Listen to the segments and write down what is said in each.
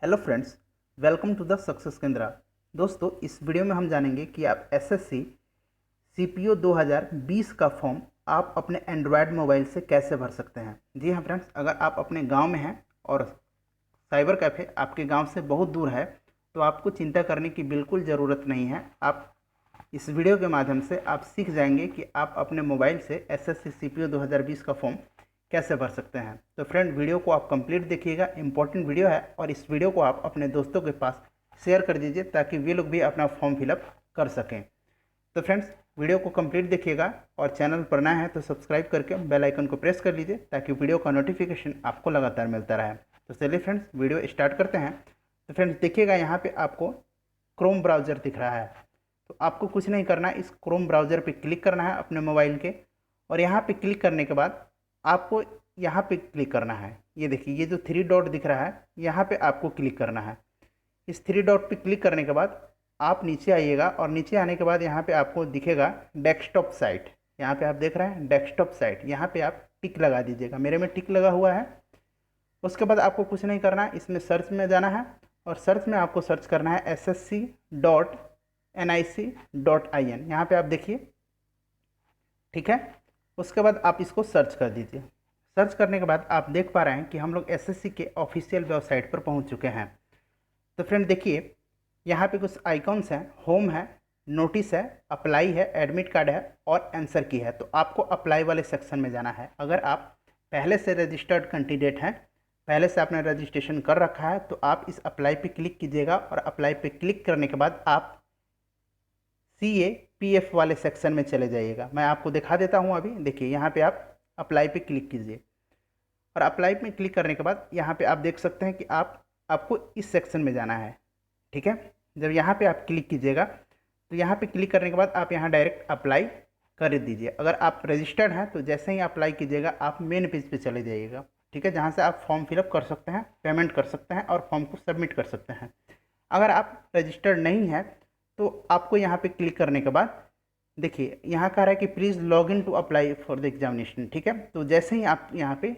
Hello friends, welcome to the success Kendra. दोस्तों, इस video में हम जानेंगे कि आप एसएससी सीपीओ 2020 का फॉर्म आप अपने एंड्रॉयड मोबाइल से कैसे भर सकते हैं। जी हाँ फ्रेंड्स, अगर आप अपने गांव में हैं और साइबर कैफ़े आपके गांव से बहुत दूर है तो आपको चिंता करने की बिल्कुल ज़रूरत नहीं है। आप इस वीडियो के माध्यम से आप सीख जाएंगे कि आप अपने मोबाइल से एसएससी सीपीओ 2020 का फॉर्म कैसे भर सकते हैं। तो फ्रेंड, वीडियो को आप कंप्लीट देखिएगा, इंपॉर्टेंट वीडियो है और इस वीडियो को आप अपने दोस्तों के पास शेयर कर दीजिए ताकि वे लोग भी अपना फॉर्म फिलअप कर सकें। तो फ्रेंड्स, वीडियो को कंप्लीट देखिएगा और चैनल पर नया है तो सब्सक्राइब करके बेल आइकन को प्रेस कर लीजिए ताकि वीडियो का नोटिफिकेशन आपको लगातार मिलता रहे। तो चलिए फ्रेंड्स, वीडियो स्टार्ट करते हैं। तो फ्रेंड्स देखिएगा, यहाँ पे आपको क्रोम ब्राउज़र दिख रहा है। तो आपको कुछ नहीं करना है, इस क्रोम ब्राउज़र पे क्लिक करना है अपने मोबाइल के, और यहाँ पे क्लिक करने के बाद आपको यहाँ पे क्लिक करना है। ये देखिए, ये जो थ्री डॉट दिख रहा है यहाँ पे आपको क्लिक करना है। इस थ्री डॉट पे क्लिक करने के बाद आप नीचे आइएगा और नीचे आने के बाद यहाँ पे आपको दिखेगा डेस्कटॉप साइट। यहाँ पे आप देख रहे हैं डेस्कटॉप साइट, यहाँ पे आप टिक लगा दीजिएगा। मेरे में टिक लगा हुआ है। उसके बाद आपको कुछ नहीं करना है, इसमें सर्च में जाना है और सर्च में आपको सर्च करना है ssc.nic.in। यहाँ पे आप देखिए, ठीक है। उसके बाद आप इसको सर्च कर दीजिए। सर्च करने के बाद आप देख पा रहे हैं कि हम लोग एसएससी के ऑफिशियल वेबसाइट पर पहुंच चुके हैं। तो फ्रेंड देखिए, यहाँ पे कुछ आइकॉन्स हैं, होम है, नोटिस है, अप्लाई है, एडमिट कार्ड है और आंसर की है। तो आपको अप्लाई वाले सेक्शन में जाना है। अगर आप पहले से रजिस्टर्ड कैंडिडेट हैं, पहले से आपने रजिस्ट्रेशन कर रखा है, तो आप इस अप्लाई पे क्लिक कीजिएगा और अप्लाई पे क्लिक करने के बाद आप CAPF वाले सेक्शन में चले जाइएगा। मैं आपको दिखा देता हूँ। अभी देखिए, यहाँ पे आप अप्लाई पे क्लिक कीजिए और अप्लाई पे क्लिक करने के बाद यहाँ पे आप देख सकते हैं कि आपको इस सेक्शन में जाना है, ठीक है। जब यहाँ पे आप क्लिक कीजिएगा तो यहाँ पे क्लिक करने के बाद आप यहाँ डायरेक्ट अप्लाई कर दीजिए। अगर आप रजिस्टर्ड हैं तो जैसे ही अप्लाई कीजिएगा आप मेन पेज पे चले जाइएगा, ठीक है, जहाँ से आप फॉर्म फिलअप कर सकते हैं, पेमेंट कर सकते हैं और फॉर्म को सबमिट कर सकते हैं। अगर आप रजिस्टर्ड नहीं हैं तो आपको यहाँ पे क्लिक करने के बाद देखिए, यहाँ कह रहा है कि please log in to apply for the examination, ठीक है। तो जैसे ही आप यहाँ पे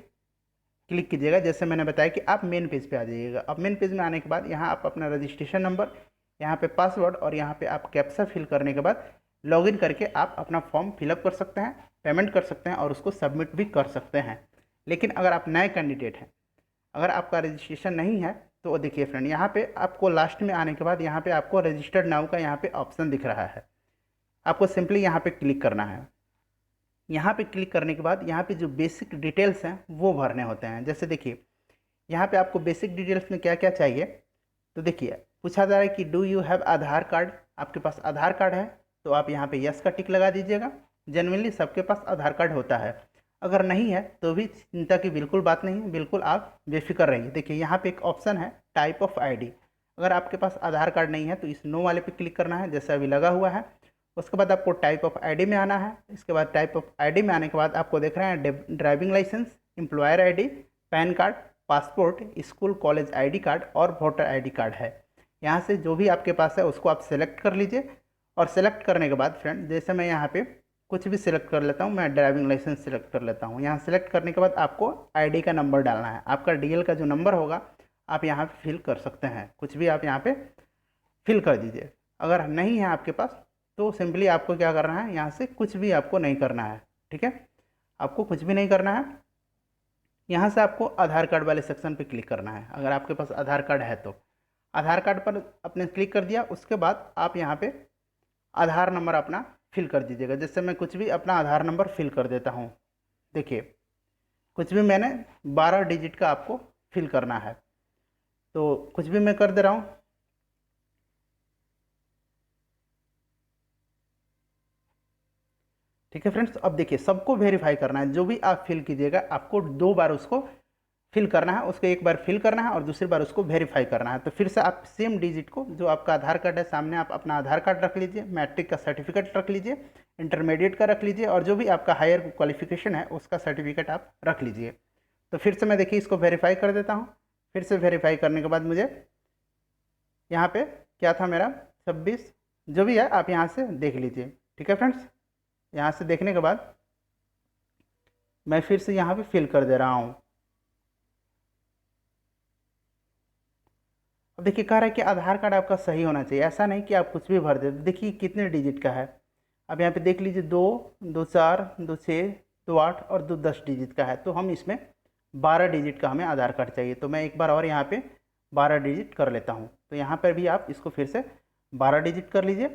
क्लिक कीजिएगा, जैसे मैंने बताया कि आप मेन पेज पे आ जाइएगा। अब मेन पेज में आने के बाद यहाँ आप अपना रजिस्ट्रेशन नंबर, यहाँ पे पासवर्ड और यहाँ पे आप कैप्चा फिल करने के बाद लॉगिन करके आप अपना फॉर्म फिलअप कर सकते हैं, पेमेंट कर सकते हैं और उसको सबमिट भी कर सकते हैं। लेकिन अगर आप नए कैंडिडेट हैं, अगर आपका रजिस्ट्रेशन नहीं है, तो देखिए फ्रेंड, यहाँ पे आपको लास्ट में आने के बाद यहाँ पे आपको रजिस्टर्ड नाउ का यहाँ पे ऑप्शन दिख रहा है। आपको सिंपली यहाँ पे क्लिक करना है। यहाँ पे क्लिक करने के बाद यहाँ पे जो बेसिक डिटेल्स हैं वो भरने होते हैं। जैसे देखिए, यहाँ पे आपको बेसिक डिटेल्स में क्या क्या चाहिए। तो देखिए, पूछा जा रहा है कि do you have Aadhaar card. आपके पास आधार कार्ड है तो आप यहाँ पे यस का टिक लगा दीजिएगा। जनरली सबके पास आधार कार्ड होता है। अगर नहीं है तो भी चिंता की बिल्कुल बात नहीं है, बिल्कुल आप बेफिक्र रहिए। देखिए, यहाँ पे एक ऑप्शन है टाइप ऑफ आईडी। अगर आपके पास आधार कार्ड नहीं है तो इस नो वाले पे क्लिक करना है, जैसे अभी लगा हुआ है। उसके बाद आपको टाइप ऑफ आईडी में आना है। इसके बाद टाइप ऑफ आईडी में आने के बाद आपको देख रहे हैं driving licence, employer ID, PAN card, passport, school college ID card और वोटर आईडी कार्ड है। यहाँ से जो भी आपके पास है उसको आप सेलेक्ट कर लीजिए। और सेलेक्ट करने के बाद फ्रेंड, जैसे मैं यहाँ पे कुछ भी सिलेक्ट कर लेता हूँ, मैं ड्राइविंग लाइसेंस सिलेक्ट कर लेता हूँ। यहाँ सेलेक्ट करने के बाद आपको आईडी का नंबर डालना है। आपका डीएल का जो नंबर होगा आप यहाँ पे फिल कर सकते हैं, कुछ भी आप यहाँ पे फिल कर दीजिए। अगर नहीं है आपके पास तो सिंपली आपको क्या करना है, यहाँ से कुछ भी आपको नहीं करना है, ठीक है। आपको कुछ भी नहीं करना है। यहाँ से आपको आधार कार्ड वाले सेक्शन पे क्लिक करना है। अगर आपके पास आधार कार्ड है तो आधार कार्ड पर आपने क्लिक कर दिया। उसके बाद आप यहाँ पे आधार नंबर अपना फिल कर दीजिएगा। जैसे मैं कुछ भी अपना आधार नंबर फिल कर देता हूँ। देखिए, कुछ भी मैंने 12 डिजिट का आपको फिल करना है, तो कुछ भी मैं कर दे रहा हूँ। ठीक है फ्रेंड्स, अब देखिए, सबको वेरीफाई करना है। जो भी आप फिल कीजिएगा आपको 2 बार उसको फिल करना है। उसको एक बार फिल करना है और दूसरी बार उसको वेरीफाई करना है। तो फिर से आप सेम डिजिट को, जो आपका आधार कार्ड है सामने, आप अपना आधार कार्ड रख लीजिए, मैट्रिक का सर्टिफिकेट रख लीजिए, इंटरमीडिएट का रख लीजिए और जो भी आपका हायर क्वालिफिकेशन है उसका सर्टिफिकेट आप रख लीजिए। तो फिर से मैं देखिए इसको वेरीफाई कर देता हूँ। फिर से वेरीफाई करने के बाद मुझे यहाँ पे क्या था मेरा 26, जो भी है आप यहाँ से देख लीजिए। ठीक है फ्रेंड्स, यहाँ से देखने के बाद मैं फिर से यहाँ पे फिल कर दे रहा हूँ। अब देखिए कह रहा है कि आधार कार्ड आपका सही होना चाहिए, ऐसा नहीं कि आप कुछ भी भर दे। देखिए कितने डिजिट का है, अब यहाँ पे देख लीजिए, 2, 2 4, 2 6, 2 8 और 2 10 डिजिट का है। तो हम इसमें 12 डिजिट का हमें आधार कार्ड चाहिए। तो मैं एक बार और यहाँ पे 12 डिजिट कर लेता हूँ। तो यहाँ पर भी आप इसको फिर से 12 डिजिट कर लीजिए।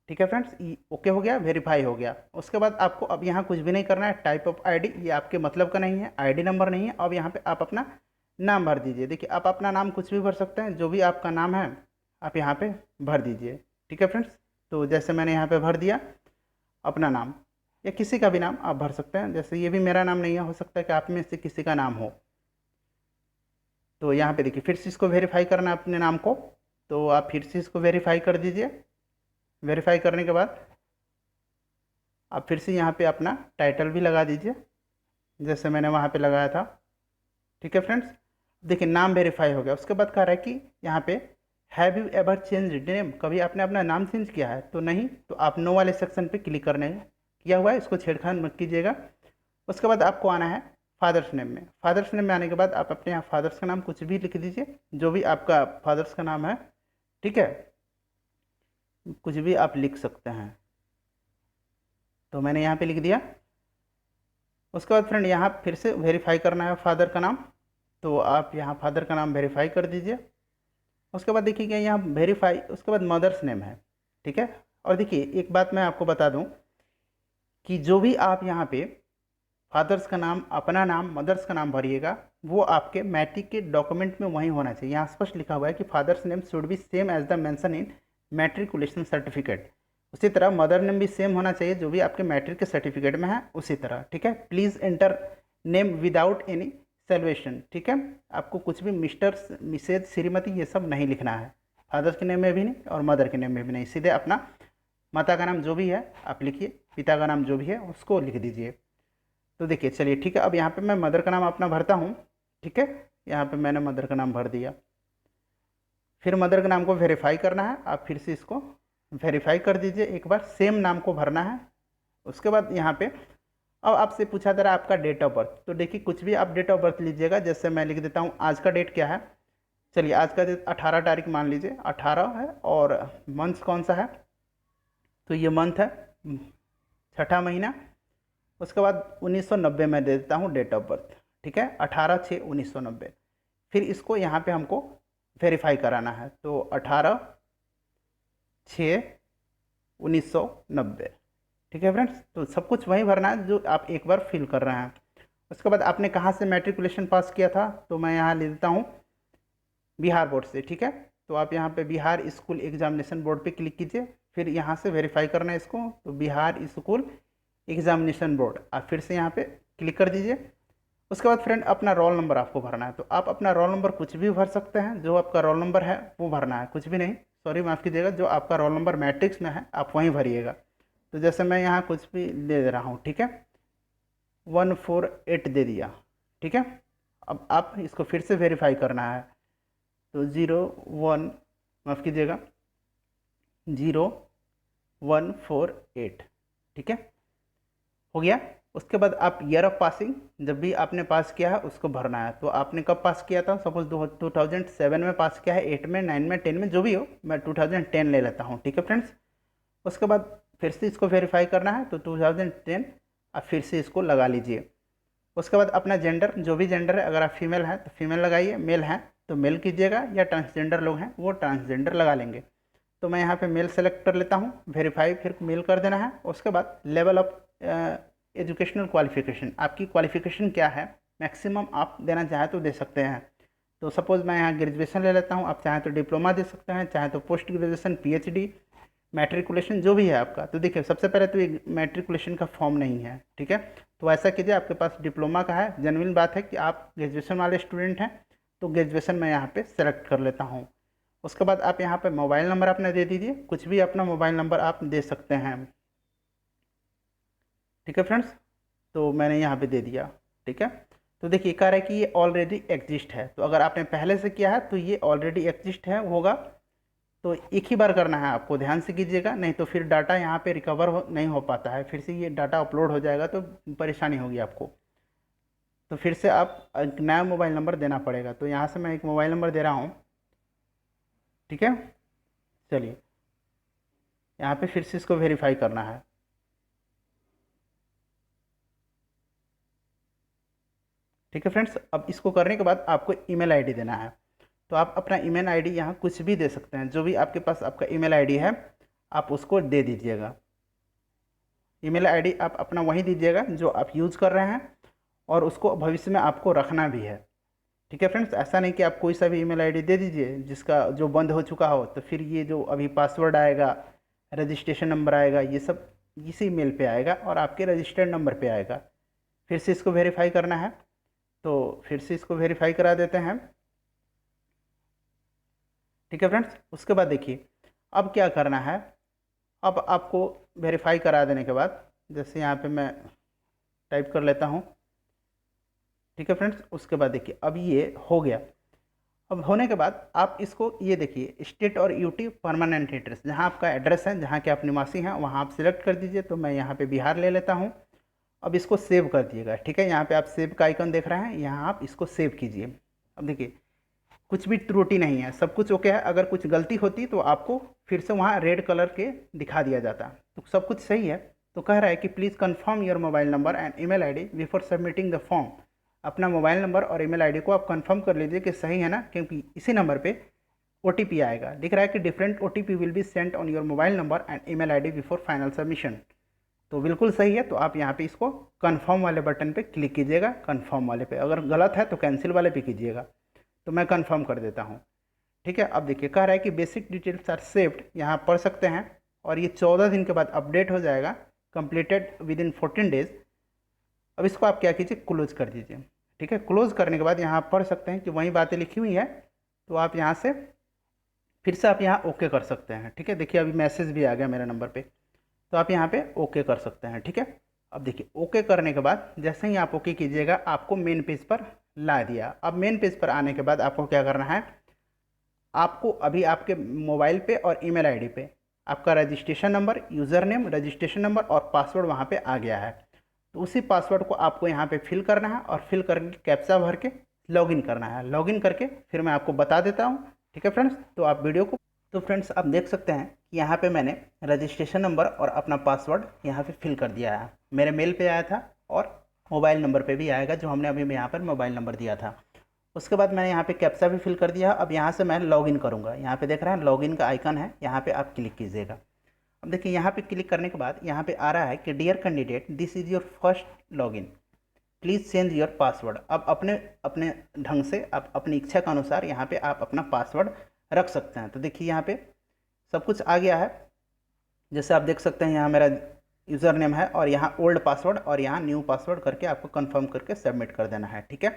ठीक है फ्रेंड्स, ओके हो गया, वेरीफाई हो गया। उसके बाद आपको अब यहाँ कुछ भी नहीं करना है। टाइप ऑफ आईडी, ये आपके मतलब का नहीं है, आईडी नंबर नहीं है। अब यहाँ पे आप अपना नाम भर दीजिए। देखिए आप अपना नाम कुछ भी भर सकते हैं, जो भी आपका नाम है आप यहाँ पे भर दीजिए। ठीक है फ्रेंड्स, तो जैसे मैंने यहाँ पे भर दिया अपना नाम, या किसी का भी नाम आप भर सकते हैं। जैसे ये भी मेरा नाम नहीं है, हो सकता है कि आप में से किसी का नाम हो। तो यहाँ पे देखिए फिर से इसको वेरीफाई करना है अपने नाम को। तो आप फिर से इसको वेरीफाई कर दीजिए। वेरीफाई करने के बाद आप फिर से यहाँ पे अपना टाइटल भी लगा दीजिए, जैसे मैंने वहाँ पे लगाया था। ठीक है फ्रेंड्स, देखिए नाम वेरीफाई हो गया। उसके बाद कह रहा है कि यहाँ पे have you ever change name, कभी आपने अपना नाम चेंज किया है? तो नहीं, तो आप नो वाले सेक्शन पे क्लिक करने किया हुआ है, इसको छेड़खानी मत कीजिएगा। उसके बाद आपको आना है फादर्स नेम में। फादर्स नेम में आने के बाद आप अपने यहाँ फादर्स का नाम कुछ भी लिख दीजिए, जो भी आपका फादर्स का नाम है। ठीक है, कुछ भी आप लिख सकते हैं। तो मैंने यहाँ पे लिख दिया। उसके बाद फ्रेंड यहाँ फिर से वेरीफाई करना है फादर का नाम। तो आप यहाँ फादर का नाम वेरीफाई कर दीजिए। उसके बाद देखिए क्या यहाँ वेरीफाई, उसके बाद मदर्स नेम है। ठीक है, और देखिए एक बात मैं आपको बता दूं कि जो भी आप यहाँ पे फादर्स का नाम, अपना नाम, मदर्स का नाम भरिएगा, वो आपके मैट्रिक के डॉक्यूमेंट में वही होना चाहिए। यहाँ स्पष्ट लिखा हुआ है कि father's name should be same as the mention in matriculation certificate. उसी तरह मदर नेम भी सेम होना चाहिए, जो भी आपके मैट्रिक के सर्टिफिकेट में है उसी तरह। ठीक है, please enter name without any salvation. ठीक है, आपको कुछ भी मिस्टर, मिसेज, श्रीमती ये सब नहीं लिखना है। फादर्स के नेम में भी नहीं और मदर के नेम में भी नहीं, सीधे अपना माता का नाम जो भी है आप लिखिए, पिता का नाम जो भी है उसको लिख दीजिए। तो देखिए चलिए ठीक है, अब यहाँ पे मैं मदर का नाम अपना भरता हूँ। ठीक है, यहाँ पे मैंने मदर का नाम भर दिया। फिर मदर के नाम को वेरीफाई करना है, आप फिर से इसको वेरीफाई कर दीजिए एक बार, सेम नाम को भरना है। उसके बाद यहाँ पे अब आपसे पूछा जा रहा है आपका डेट ऑफ बर्थ। तो देखिए कुछ भी आप डेट ऑफ बर्थ लीजिएगा, जैसे मैं लिख देता हूँ आज का डेट क्या है। चलिए आज का डेट 18 तारीख मान लीजिए, 18 है। और मंथ कौन सा है? तो ये मंथ है, छठा महीना। उसके बाद 1990 में दे देता हूँ डेट ऑफ बर्थ। ठीक है, 18/6/1990। फिर इसको यहाँ पे हमको वेरीफाई कराना है। तो 18/6/1990। ठीक है फ्रेंड्स, तो सब कुछ वही भरना है जो आप एक बार फिल कर रहे हैं। उसके बाद आपने कहाँ से मैट्रिकुलेशन पास किया था? तो मैं यहाँ ले देता हूँ बिहार बोर्ड से। ठीक है, तो आप यहाँ पे बिहार स्कूल एग्जामिनेशन बोर्ड पे क्लिक कीजिए। फिर यहाँ से वेरीफाई करना है इसको, तो बिहार स्कूल एग्जामिनेशन बोर्ड आप फिर से यहाँ पे क्लिक कर दीजिए। उसके बाद फ्रेंड अपना रोल नंबर आपको भरना है। तो आप अपना रोल नंबर कुछ भी भर सकते हैं, जो आपका रोल नंबर है वो भरना है, कुछ भी नहीं, सॉरी माफ़ कीजिएगा, जो आपका रोल नंबर मैट्रिक्स में है आप वहीं भरिएगा। तो जैसे मैं यहाँ कुछ भी दे रहा हूँ। ठीक है, 148 दे दिया। ठीक है, अब आप इसको फिर से वेरीफाई करना है। तो 01, माफ़ कीजिएगा, 0148। ठीक है, हो गया। उसके बाद आप ईयर ऑफ पासिंग, जब भी आपने पास किया है उसको भरना है। तो आपने कब पास किया था? सपोज 2007 में पास किया है, 8 में, 9 में, 10 में, जो भी हो, मैं 2010 ले लेता हूँ। ठीक है फ्रेंड्स, उसके बाद फिर से इसको वेरीफाई करना है। तो 2010 आप फिर से इसको लगा लीजिए। उसके बाद अपना जेंडर, जो भी जेंडर है, अगर आप फीमेल हैं तो फीमेल लगाइए, मेल हैं तो मेल कीजिएगा, या ट्रांसजेंडर लोग हैं वो ट्रांसजेंडर लगा लेंगे। तो मैं यहाँ पे मेल सेलेक्ट कर लेता हूँ, वेरीफाई फिर मेल कर देना है। उसके बाद लेवल ऑफ एजुकेशनल क्वालिफिकेशन, आपकी क्वालिफिकेशन क्या है, मैक्सिमम आप देना चाहें तो दे सकते हैं। तो सपोज़ मैं यहाँ ग्रेजुएशन ले लेता हूँ, आप चाहें तो डिप्लोमा दे सकते हैं, चाहें तो पोस्ट ग्रेजुएशन, पीएचडी, मैट्रिकुलेशन, जो भी है आपका। तो देखिए सबसे पहले तो ये मैट्रिकुलेशन का फॉर्म नहीं है। ठीक है, तो ऐसा कीजिए, आपके पास डिप्लोमा का है, जेन्युइन बात है कि आप ग्रेजुएशन वाले स्टूडेंट हैं, तो ग्रेजुएशन मैं यहाँ पे सेलेक्ट कर लेता हूँ। उसके बाद आप यहाँ पे मोबाइल नंबर अपना दे दीजिए, कुछ भी अपना मोबाइल नंबर आप दे सकते हैं। ठीक है फ्रेंड्स, तो मैंने यहाँ पे दे दिया। ठीक है, तो देखिए कह रहा है कि ये ऑलरेडी एग्जिस्ट है। तो अगर आपने पहले से किया है तो ये ऑलरेडी एग्जिस्ट है होगा। तो एक ही बार करना है आपको, ध्यान से कीजिएगा, नहीं तो फिर डाटा यहाँ पे रिकवर नहीं हो पाता है, फिर से ये डाटा अपलोड हो जाएगा तो परेशानी होगी आपको। तो फिर से आप एक नया मोबाइल नंबर देना पड़ेगा। तो यहाँ से मैं एक मोबाइल नंबर दे रहा हूँ। ठीक है। चलिए यहाँ पे फिर से इसको वेरीफाई करना है। ठीक है फ्रेंड्स, अब इसको करने के बाद आपको ईमेल आईडी देना है। तो आप अपना ईमेल आईडी यहाँ कुछ भी दे सकते हैं, जो भी आपके पास आपका ईमेल आईडी है आप उसको दे दीजिएगा। ईमेल आईडी आप अपना वही दीजिएगा जो आप यूज़ कर रहे हैं, और उसको भविष्य में आपको रखना भी है। ठीक है फ्रेंड्स, ऐसा नहीं कि आप कोई सा भी ईमेल आईडी दे दीजिए जिसका जो बंद हो चुका हो, तो फिर ये जो अभी पासवर्ड आएगा, रजिस्ट्रेशन नंबर आएगा, ये सब इसी मेल पे आएगा और आपके रजिस्टर्ड नंबर पे आएगा। फिर से इसको वेरीफाई करना है, तो फिर से इसको वेरीफाई करा देते हैं। ठीक है फ्रेंड्स, उसके बाद देखिए अब क्या करना है। अब आपको वेरीफाई करा देने के बाद, जैसे यहाँ पे मैं टाइप कर लेता हूँ। ठीक है फ्रेंड्स, उसके बाद देखिए अब ये हो गया। अब होने के बाद आप इसको ये देखिए स्टेट और यूटी परमानेंट एड्रेस, जहाँ आपका एड्रेस है, जहाँ के आप निवासी हैं, वहाँ आप सिलेक्ट कर दीजिए। तो मैं यहाँ पे बिहार ले लेता हूँ। अब इसको सेव कर दिएगा। ठीक है, यहाँ पे आप सेव का आइकन देख रहे हैं, यहाँ आप इसको सेव कीजिए। अब देखिए कुछ भी त्रुटि नहीं है, सब कुछ ओके है। अगर कुछ गलती होती तो आपको फिर से वहाँ रेड कलर के दिखा दिया जाता। तो सब कुछ सही है। तो कह रहा है कि please confirm your mobile number and email ID before submitting the form. अपना मोबाइल नंबर और ईमेल आईडी को आप कंफर्म कर लीजिए कि सही है ना, क्योंकि इसी नंबर पे ओटीपी आएगा। दिख रहा है कि different OTP will be sent on your mobile number and email ID before final submission. तो बिल्कुल सही है। तो आप यहाँ पे इसको कन्फर्म वाले बटन पे क्लिक कीजिएगा, कन्फर्म वाले पे। अगर गलत है तो कैंसिल वाले पे कीजिएगा। तो मैं कन्फर्म कर देता हूँ। ठीक है, अब देखिए कह रहा है कि बेसिक डिटेल्स आर सेव्ड, यहाँ पढ़ सकते हैं। और ये 14 दिन के बाद अपडेट हो जाएगा, कंप्लीटेड विद इन 14 डेज। अब इसको आप क्या कीजिए, क्लोज कर दीजिए। ठीक है, क्लोज करने के बाद यहाँ पढ़ सकते हैं कि वही बातें लिखी हुई है। तो आप यहाँ से फिर से आप यहाँ ओके कर सकते हैं। ठीक है, देखिए अभी मैसेज भी आ गया मेरे नंबर पे, तो आप यहाँ पे ओके कर सकते हैं। ठीक है, अब देखिए ओके करने के बाद जैसे ही आप ओके कीजिएगा, आपको मेन पेज पर ला दिया। अब मेन पेज पर आने के बाद आपको क्या करना है, आपको अभी आपके मोबाइल पे और ईमेल आईडी पे आपका registration number, user name, registration number और पासवर्ड वहाँ पे आ गया है। तो उसी पासवर्ड को आपको यहाँ पे फिल करना है और फिल करके कैप्चा भर के लॉगिन करना है। लॉगिन करके फिर मैं आपको बता देता हूँ। ठीक है फ्रेंड्स, तो आप वीडियो को, तो फ्रेंड्स आप देख सकते हैं कि यहाँ पे मैंने रजिस्ट्रेशन नंबर और अपना पासवर्ड यहाँ पे फिल कर दिया है। मेरे मेल पे आया था और मोबाइल नंबर पे भी आएगा, जो हमने अभी यहाँ पर मोबाइल नंबर दिया था। उसके बाद मैंने यहाँ पे कैप्चा भी फिल कर दिया। अब यहाँ से मैं लॉगिन करूँगा। यहाँ पे देख रहे हैं लॉगिन का आइकन है, यहाँ पे आप क्लिक कीजिएगा। अब देखिए यहाँ पे क्लिक करने के बाद यहाँ पे आ रहा है कि dear candidate, this is your first login, please change your password. अब अपने अपने ढंग से, आप अपनी इच्छा के अनुसार यहाँ पे आप अपना पासवर्ड रख सकते हैं। तो देखिए यहाँ पे सब कुछ आ गया है। जैसे आप देख सकते हैं यहाँ मेरा यूज़र नेम है और यहाँ ओल्ड पासवर्ड और यहाँ न्यू पासवर्ड करके आपको कंफर्म करके सबमिट कर देना है। ठीक है,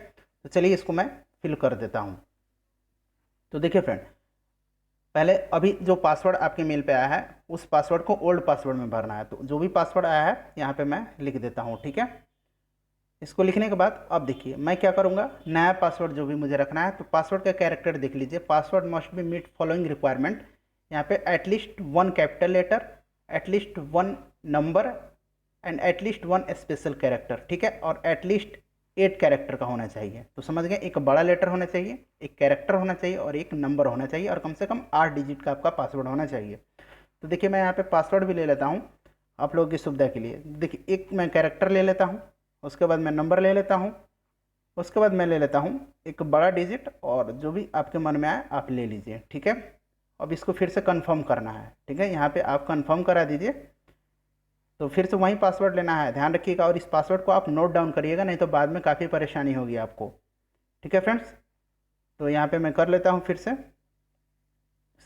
तो चलिए इसको मैं फिल कर देता हूँ। तो देखिए फ्रेंड, पहले अभी जो पासवर्ड आपके मेल पे आया है उस पासवर्ड को ओल्ड पासवर्ड में भरना है। तो जो भी पासवर्ड आया है यहाँ पे मैं लिख देता हूँ। ठीक है, इसको लिखने के बाद अब देखिए मैं क्या करूँगा, नया पासवर्ड जो भी मुझे रखना है, तो पासवर्ड का कैरेक्टर देख लीजिए। Password must be meet following requirement. यहाँ पे at least 1 capital letter, at least 1 number and at least 1 special character. ठीक है, और एटलीस्ट 8 कैरेक्टर का होना चाहिए। तो समझ गए, एक बड़ा लेटर होना चाहिए, एक कैरेक्टर होना चाहिए और एक नंबर होना चाहिए, और कम से कम 8 डिजिट का आपका पासवर्ड होना चाहिए। तो देखिए मैं यहाँ पे पासवर्ड भी ले लेता हूँ आप लोगों की सुविधा के लिए। देखिए एक मैं कैरेक्टर ले लेता हूँ, उसके बाद मैं नंबर ले लेता हूँ, उसके बाद मैं ले लेता हूँ एक बड़ा डिजिट, और जो भी आपके मन में आए आप ले लीजिए। ठीक है, अब इसको फिर से कंफर्म करना है। ठीक है, यहाँ पे आप कंफर्म करा दीजिए। तो फिर से वही पासवर्ड लेना है, ध्यान रखिएगा। और इस पासवर्ड को आप नोट डाउन करिएगा, नहीं तो बाद में काफ़ी परेशानी होगी आपको। ठीक है फ्रेंड्स, तो यहाँ पे मैं कर लेता हूँ फिर से।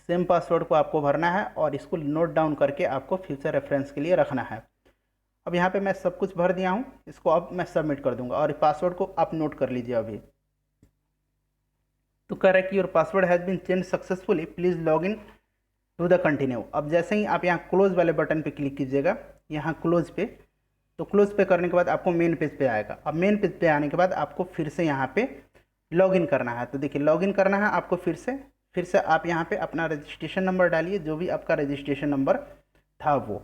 सेम पासवर्ड को आपको भरना है और इसको नोट डाउन करके आपको फ्यूचर रेफरेंस के लिए रखना है। अब यहाँ पे मैं सब कुछ भर दिया हूँ, इसको अब मैं सबमिट कर दूंगा। और पासवर्ड को आप नोट कर लीजिए अभी। तो कह रहा है कि your password has been change successfully, please log in to the continue. अब जैसे ही आप यहाँ क्लोज वाले बटन पे क्लिक कीजिएगा, यहाँ क्लोज पे, तो क्लोज पे करने के बाद आपको मेन पेज पे आएगा। अब मेन पेज पे आने के बाद आपको फिर से यहाँ पे लॉगिन करना है। तो देखिए लॉगिन करना है आपको फिर से आप यहाँ पे अपना रजिस्ट्रेशन नंबर डालिए, जो भी आपका रजिस्ट्रेशन नंबर था वो।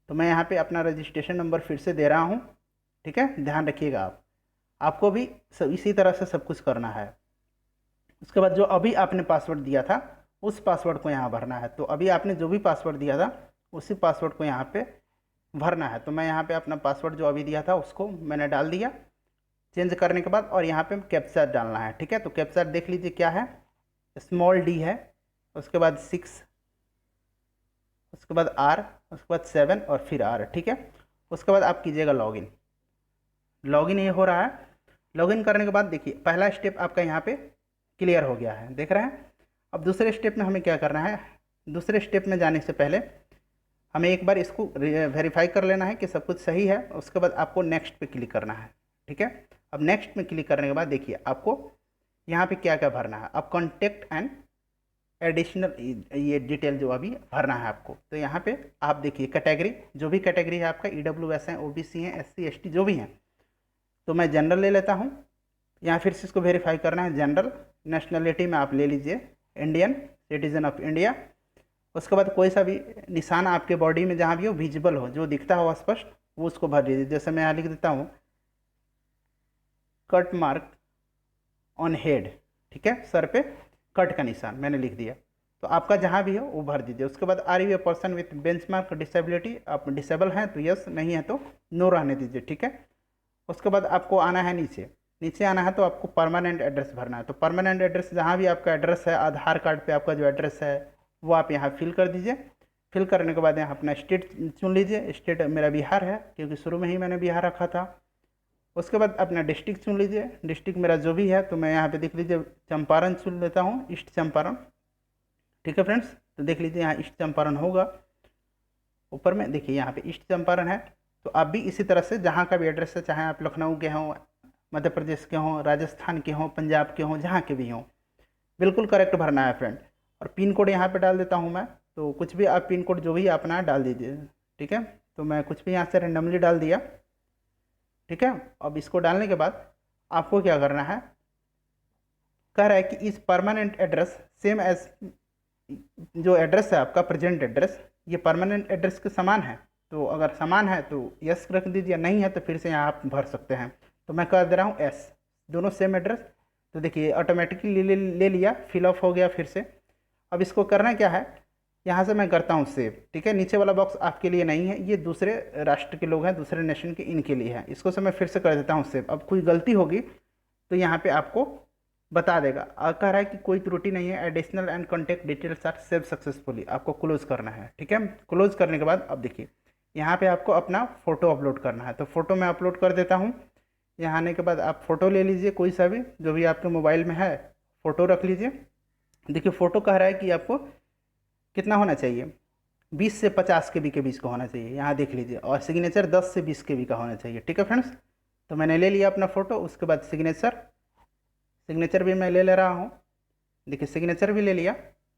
तो मैं यहाँ पे अपना रजिस्ट्रेशन नंबर फिर से दे रहा हूँ। ठीक है, ध्यान रखिएगा आपको भी इसी तरह से सब कुछ करना है। उसके बाद जो अभी आपने पासवर्ड दिया था उस पासवर्ड को यहाँ भरना है। तो अभी आपने जो भी पासवर्ड दिया था उसी पासवर्ड को यहाँ पे भरना है। तो मैं यहाँ पे अपना पासवर्ड जो अभी दिया था उसको मैंने डाल दिया चेंज करने के बाद, और यहाँ पे कैप्चा डालना है। ठीक है, तो कैप्चा देख लीजिए क्या है, स्मॉल डी है, उसके बाद 6, उसके बाद R, उसके बाद 7 और फिर R। ठीक है, उसके बाद आप कीजिएगा लॉगिन। लॉगिन ये हो रहा है। लॉगिन करने के बाद देखिए पहला स्टेप आपका यहाँ पे क्लियर हो गया है, देख रहे हैं। अब दूसरे स्टेप में हमें क्या करना है, दूसरे स्टेप में जाने से पहले हमें एक बार इसको वेरीफाई कर लेना है कि सब कुछ सही है। उसके बाद आपको नेक्स्ट पे क्लिक करना है। ठीक है, अब नेक्स्ट में क्लिक करने के बाद देखिए आपको यहाँ पे क्या क्या भरना है। अब कॉन्टेक्ट एंड एडिशनल ये डिटेल जो अभी भरना है आपको। तो यहाँ पे आप देखिए कैटेगरी, जो भी कैटेगरी है आपका, EWS है, OBC है, SC ST जो भी हैं। तो मैं जनरल ले लेता हूँ। यहाँ फिर से इसको वेरीफाई करना है जनरल। नेशनलिटी में आप ले लीजिए इंडियन, सिटीजन ऑफ इंडिया। उसके बाद कोई सा भी निशान आपके बॉडी में जहाँ भी हो, विजिबल हो, जो दिखता हो स्पष्ट, वो उसको भर दीजिए। जैसे मैं यहाँ लिख देता हूँ कट मार्क ऑन हेड। ठीक है, सर पे कट का निशान मैंने लिख दिया। तो आपका जहाँ भी हो वो भर दीजिए। उसके बाद are you a person with benchmark disability, आप डिसेबल हैं तो यस, नहीं है तो नो रहने दीजिए। ठीक है, उसके बाद आपको आना है नीचे। नीचे आना है तो आपको परमानेंट एड्रेस भरना है। तो परमानेंट एड्रेस जहाँ भी आपका एड्रेस है, आधार कार्ड पे आपका जो एड्रेस है वो आप यहाँ फिल कर दीजिए। फिल करने के बाद यहाँ अपना स्टेट चुन लीजिए। स्टेट मेरा बिहार है क्योंकि शुरू में ही मैंने बिहार रखा था। उसके बाद अपना डिस्ट्रिक्ट चुन लीजिए। डिस्ट्रिक्ट मेरा जो भी है, तो मैं यहाँ पे देख लीजिए चंपारण चुन लेता हूँ, ईस्ट चंपारण। ठीक है फ्रेंड्स, तो देख लीजिए यहाँ ईस्ट चंपारण होगा। ऊपर में देखिए यहाँ पे ईस्ट चंपारण है। तो आप भी इसी तरह से जहाँ का भी एड्रेस है, चाहे आप लखनऊ के हों, मध्य प्रदेश के हों, राजस्थान के हों, पंजाब के हों, जहाँ के भी हों, बिल्कुल करेक्ट भरना है फ्रेंड। और पिन कोड यहाँ पे डाल देता हूँ मैं। तो कुछ भी आप पिन कोड जो भी अपना डाल दीजिए। ठीक है, तो मैं कुछ भी यहाँ से रेंडमली डाल दिया। ठीक है, अब इसको डालने के बाद आपको क्या करना है, कह रहा है कि इस परमानेंट एड्रेस सेम एज, जो एड्रेस है आपका प्रेजेंट एड्रेस, ये परमानेंट एड्रेस के समान है। तो अगर समान है तो यस रख दीजिए, नहीं है तो फिर से यहाँ आप भर सकते हैं। तो मैं कर दे रहा हूँ एस, दोनों सेम एड्रेस। तो देखिए ऑटोमेटिकली ले लिया, फिल ऑफ हो गया फिर से। अब इसको करना क्या है, यहाँ से मैं करता हूँ सेव। ठीक है, नीचे वाला बॉक्स आपके लिए नहीं है, ये दूसरे राष्ट्र के लोग हैं, दूसरे नेशन के, इनके लिए है। इसको से मैं फिर से कर देता हूँ सेव। अब कोई गलती होगी तो यहाँ पे आपको बता देगा। कह रहा है कि कोई त्रुटि नहीं है, additional and contact details are save successfully. आपको क्लोज करना है। ठीक है, क्लोज करने के बाद अब देखिए यहाँ पे आपको अपना फ़ोटो अपलोड करना है। तो फ़ोटो मैं अपलोड कर देता हूँ। यहाँ आने के बाद आप फ़ोटो ले लीजिए, कोई सा भी जो भी आपके मोबाइल में है फ़ोटो रख लीजिए। देखिए फ़ोटो कह रहा है कि आपको कितना होना चाहिए, 20 से 50 KB के बीच का होना चाहिए, यहाँ देख लीजिए। और सिग्नेचर 10 से 20 KB का होना चाहिए। ठीक है फ्रेंड्स, तो मैंने ले लिया अपना फ़ोटो। उसके बाद सिग्नेचर भी मैं ले रहा हूँ। देखिए सिग्नेचर भी ले लिया।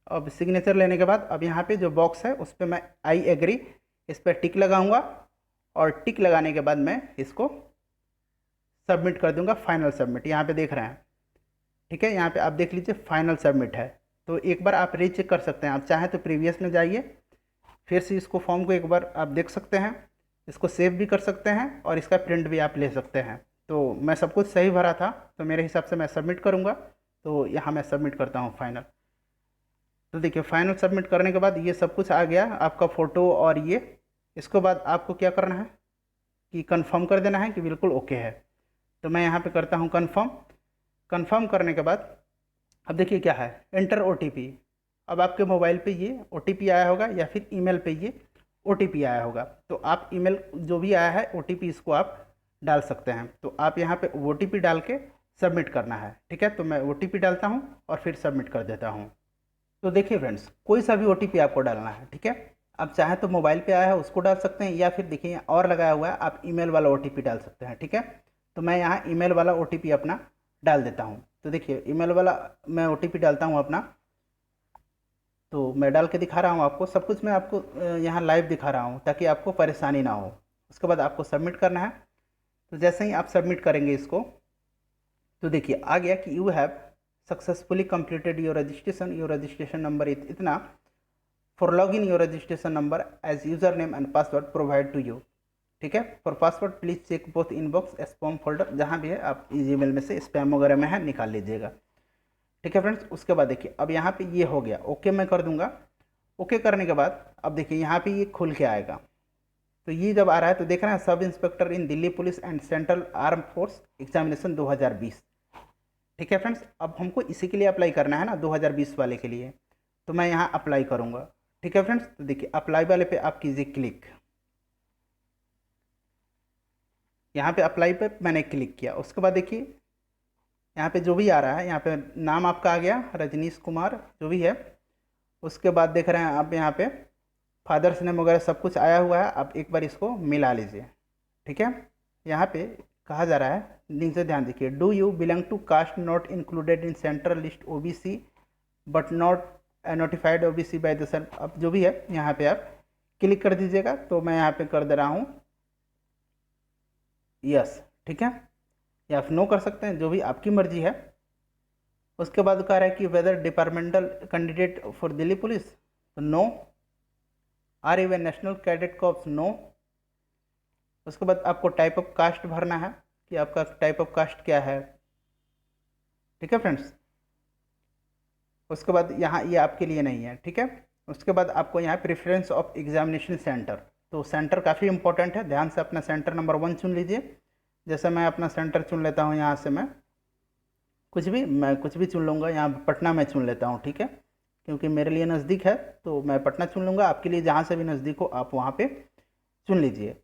अब सिग्नेचर लेने के बाद अब यहाँ पे जो बॉक्स है उस पर मैं आई एग्री, इस पर टिक लगाऊंगा। और टिक लगाने के बाद मैं इसको सबमिट कर दूंगा, फाइनल सबमिट, यहाँ पे देख रहे हैं। ठीक है, यहाँ पे आप देख लीजिए फाइनल सबमिट है। तो एक बार आप रीचेक कर सकते हैं, आप चाहें तो प्रीवियस में जाइए, फिर से इसको फॉर्म को एक बार आप देख सकते हैं, इसको सेव भी कर सकते हैं और इसका प्रिंट भी आप ले सकते हैं। तो मैं सब कुछ सही भरा था, तो मेरे हिसाब से मैं सबमिट करूँगा। तो यहाँ मैं सबमिट करता हूँ फाइनल। तो देखिए फाइनल सबमिट करने के बाद ये सब कुछ आ गया, आपका फ़ोटो और ये। इसके बाद आपको क्या करना है कि कंफर्म कर देना है कि बिल्कुल ओके है। तो मैं यहाँ पे करता हूँ कंफर्म। कंफर्म करने के बाद अब देखिए क्या है, एंटर OTP। अब आपके मोबाइल पे ये OTP आया होगा या फिर ईमेल पे ये OTP आया होगा। तो आप ईमेल जो भी आया है OTP, इसको आप डाल सकते हैं। तो आप यहाँ पे OTP डाल के सबमिट करना है। ठीक है, तो मैं OTP डालता हूँ और फिर सबमिट कर देता हूँ। तो देखिए फ्रेंड्स, कोई सा भी OTP आपको डालना है। ठीक है, आप चाहे तो मोबाइल पे आया है उसको डाल सकते हैं, या फिर देखिए यहाँ और लगाया हुआ है, आप ईमेल वाला OTP डाल सकते हैं। ठीक है, तो मैं यहाँ ईमेल वाला OTP अपना डाल देता हूँ। तो देखिए ईमेल वाला मैं OTP डालता हूँ अपना। तो मैं डाल के दिखा रहा हूँ आपको, सब कुछ मैं आपको यहाँ लाइव दिखा रहा हूँ ताकि आपको परेशानी ना हो। उसके बाद आपको सबमिट करना है। तो जैसे ही आप सबमिट करेंगे इसको, तो देखिए आ गया कि you have successfully completed your registration number इतना for log in your registration number as user name and password provide to you. ठीक है, for password please check both inbox spam folder, जहाँ भी है आप ईमेल में से स्पैम वगैरह में है निकाल लीजिएगा। ठीक है फ्रेंड्स। उसके बाद देखिए अब यहाँ पे ये हो गया, ओके मैं कर दूंगा। ओके करने के बाद अब देखिए यहाँ पे ये खुल के आएगा। तो ये जब आ रहा है तो देख रहे हैं sub inspector in Delhi police and central arm force examination 2020। ठीक है फ्रेंड्स, अब हमको इसी के लिए अप्लाई करना है ना, 2020 वाले के लिए। तो मैं यहाँ अप्लाई करूँगा। ठीक है फ्रेंड्स, तो देखिए अप्लाई वाले पे आप कीजिए क्लिक। यहाँ पे अप्लाई पे मैंने क्लिक किया। उसके बाद देखिए यहाँ पे जो भी आ रहा है, यहाँ पे नाम आपका आ गया रजनीश कुमार जो भी है। उसके बाद देख रहे हैं आप यहाँ पे फादर्स नेम वगैरह सब कुछ आया हुआ है। आप एक बार इसको मिला लीजिए। ठीक है, यहाँ पे कहा जा रहा है, नीचे ध्यान देखिए, do you belong to caste not included in central list OBC but not notified OBC by the sir. अब जो भी है यहाँ पे आप क्लिक कर दीजिएगा। तो मैं यहाँ पे कर दे रहा हूँ यस। ठीक है, या आप नो कर सकते हैं, जो भी आपकी मर्जी है। उसके बाद कह रहा है कि whether departmental candidate for Delhi police, तो no. Are you a national cadet corps, no. उसके बाद आपको टाइप ऑफ कास्ट भरना है कि आपका टाइप ऑफ कास्ट क्या है। ठीक है फ्रेंड्स, उसके बाद यहाँ ये आपके लिए नहीं है। ठीक है, उसके बाद आपको यहाँ प्रेफरेंस ऑफ एग्जामिनेशन सेंटर, तो सेंटर काफ़ी इंपॉर्टेंट है, ध्यान से अपना सेंटर नंबर 1 चुन लीजिए। जैसे मैं अपना सेंटर चुन लेता हूँ, यहाँ से मैं कुछ भी चुन लूँगा। यहाँ पटना में चुन लेता हूँ। ठीक है, क्योंकि मेरे लिए नज़दीक है तो मैं पटना चुन लूँगा। आपके लिए जहाँ से भी नज़दीक हो आप वहाँ पे चुन लीजिए,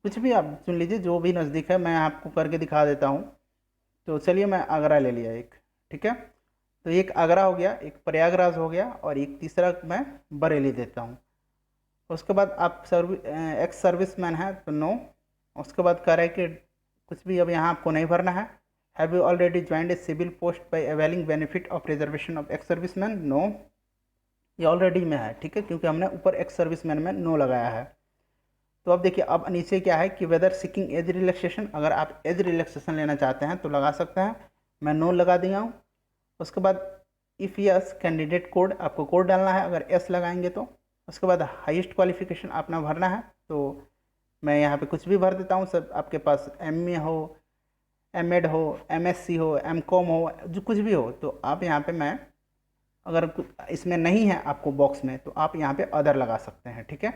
कुछ भी आप चुन लीजिए जो भी नज़दीक है। मैं आपको करके दिखा देता हूँ। तो चलिए मैं आगरा ले लिया एक। ठीक है, तो एक आगरा हो गया, एक प्रयागराज हो गया, और एक तीसरा मैं बरेली देता हूँ। उसके बाद आप एक्स सर्विस मैन है तो नो। उसके बाद कह रहा है कि कुछ भी अब यहाँ आपको नहीं भरना है। Have you already joined a civil post by availing benefit of reservation of ex service man, no. ये ऑलरेडी में है। ठीक है, क्योंकि हमने ऊपर एक्स सर्विस मैन में नो लगाया है। तो अब देखिए अब नीचे क्या है कि वेदर सीकिंग एज रिलैक्सेशन, अगर आप एज रिलैक्सेशन लेना चाहते हैं तो लगा सकते हैं। मैं नो लगा दिया हूँ। उसके बाद इफ़ यस कैंडिडेट कोड, आपको कोड डालना है अगर एस लगाएंगे तो। उसके बाद हाईएस्ट क्वालिफिकेशन अपना भरना है, तो मैं यहाँ पे कुछ भी भर देता हूँ। सब आपके पास एमए हो, एमएड हो, एमएससी हो, एमकॉम हो, जो कुछ भी हो, तो आप यहाँ पे मैं अगर इसमें नहीं है आपको बॉक्स में तो आप यहाँ पे अदर लगा सकते हैं। ठीक है,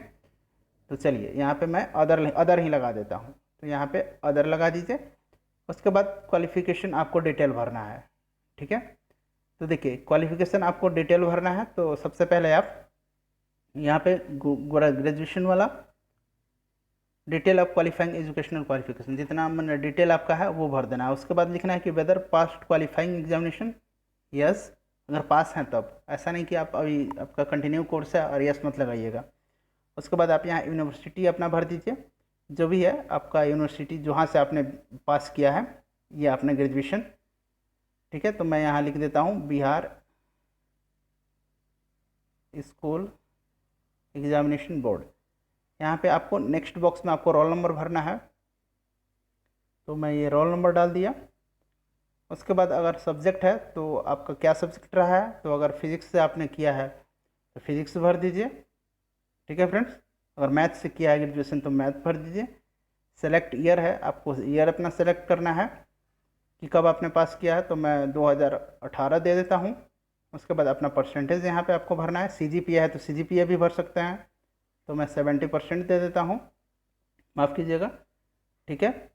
तो चलिए यहाँ पे मैं अदर ही लगा देता हूँ। तो यहाँ पे अदर लगा दीजिए। उसके बाद क्वालिफ़िकेशन आपको डिटेल भरना है। ठीक है, तो देखिए क्वालिफ़िकेशन आपको डिटेल भरना है। तो सबसे पहले आप यहाँ पे ग्रेजुएशन वाला detail of qualifying educational qualification, जितना मैंने डिटेल आपका है वो भर देना है। उसके बाद लिखना है कि whether past qualifying examination, yes अगर पास हैं तब, ऐसा नहीं कि आप अभी आपका कंटिन्यू कोर्स है और यस मत लगाइएगा। उसके बाद आप यहाँ यूनिवर्सिटी अपना भर दीजिए, जो भी है आपका यूनिवर्सिटी जहाँ से आपने पास किया है ये आपने ग्रेजुएशन। ठीक है, तो मैं यहाँ लिख देता हूँ बिहार स्कूल एग्जामिनेशन बोर्ड। यहाँ पे आपको नेक्स्ट बॉक्स में आपको रोल नंबर भरना है, तो मैं ये रोल नंबर डाल दिया। उसके बाद अगर सब्जेक्ट है तो आपका क्या सब्जेक्ट रहा है, तो अगर फिज़िक्स से आपने किया है तो फिज़िक्स भर दीजिए। ठीक है फ्रेंड्स, अगर मैथ से किया है ग्रेजुएशन तो मैथ भर दीजिए। सेलेक्ट ईयर है, आपको ईयर अपना सेलेक्ट करना है कि कब आपने पास किया है, तो मैं 2018 दे देता हूँ। उसके बाद अपना परसेंटेज यहाँ पे आपको भरना है। सीजीपीए है तो सीजीपीए भी भर सकते हैं, तो मैं 70% दे देता हूँ, माफ़ कीजिएगा। ठीक है,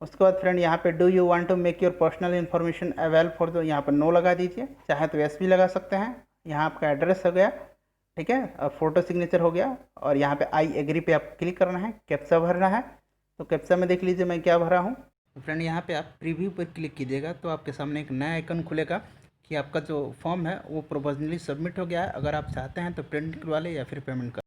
उसके बाद फ्रेंड यहाँ पे do you want to make your personal information avail for, तो यहाँ पर नो लगा दीजिए, चाहे तो एस भी लगा सकते हैं। यहाँ आपका एड्रेस हो गया। ठीक है, अब फोटो सिग्नेचर हो गया, और यहाँ पे आई एग्री पे आप क्लिक करना है। कैप्चा भरना है, तो कैप्चा में देख लीजिए मैं क्या भरा हूँ। तो फ्रेंड यहाँ पे आप प्रीव्यू पर क्लिक कीजिएगा तो आपके सामने एक नया आइकन खुलेगा कि आपका जो फॉर्म है वो प्रोविजनली सबमिट हो गया है। अगर आप चाहते हैं तो प्रिंट करवा लें या फिर पेमेंट कर